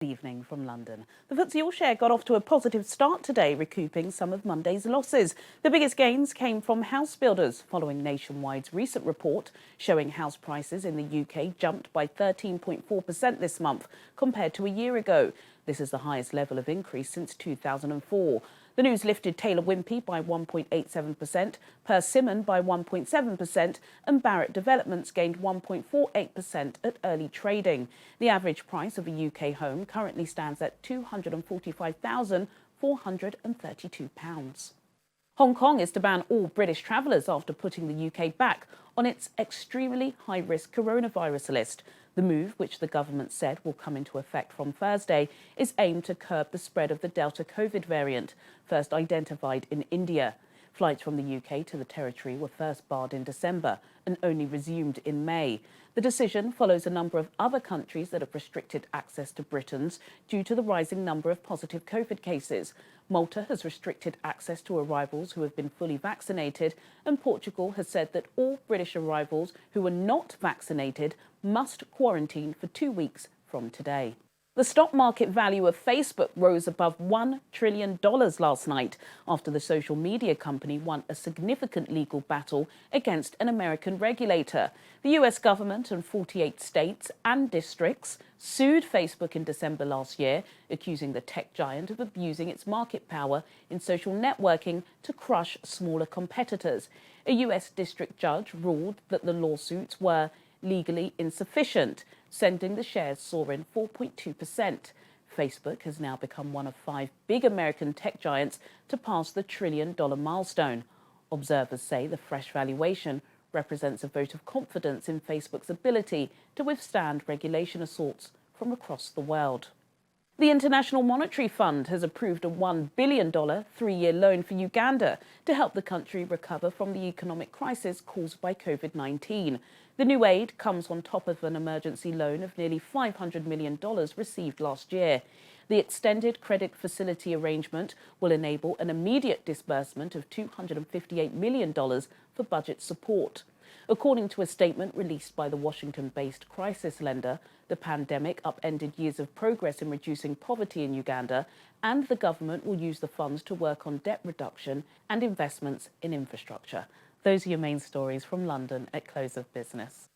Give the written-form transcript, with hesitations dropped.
Evening from London. The FTSE All-Share got off to a positive start today, recouping some of Monday's losses. The biggest gains came from house builders, following Nationwide's recent report showing house prices in the UK jumped by 13.4% this month compared to a year ago. This is the highest level of increase since 2004. The news lifted Taylor Wimpey by 1.87%, Persimmon by 1.7%, and Barratt Developments gained 1.48% at early trading. The average price of a UK home currently stands at £245,432. Hong Kong is to ban all British travellers after putting the UK back on its extremely high-risk coronavirus list. The move, which the government said will come into effect from Thursday, is aimed to curb the spread of the Delta COVID variant, first identified in India. Flights from the UK to the territory were first barred in December and only resumed in May. The decision follows a number of other countries that have restricted access to Britons due to the rising number of positive COVID cases. Malta has restricted access to arrivals who have been fully vaccinated, and Portugal has said that all British arrivals who are not vaccinated must quarantine for 2 weeks from today. The stock market value of Facebook rose above $1 trillion last night after the social media company won a significant legal battle against an American regulator. The US government and 48 states and districts sued Facebook in December last year, accusing the tech giant of abusing its market power in social networking to crush smaller competitors. A US district judge ruled that the lawsuits were legally insufficient, sending the shares soaring 4.2%. Facebook has now become one of 5 big American tech giants to pass the $1 trillion milestone. Observers say the fresh valuation represents a vote of confidence in Facebook's ability to withstand regulation assaults from across the world. The International Monetary Fund has approved a $1 billion 3-year loan for Uganda to help the country recover from the economic crisis caused by COVID-19. The new aid comes on top of an emergency loan of nearly $500 million received last year. The extended credit facility arrangement will enable an immediate disbursement of $258 million for budget support. According to a statement released by the Washington-based crisis lender, the pandemic upended years of progress in reducing poverty in Uganda, and the government will use the funds to work on debt reduction and investments in infrastructure. Those are your main stories from London at close of business.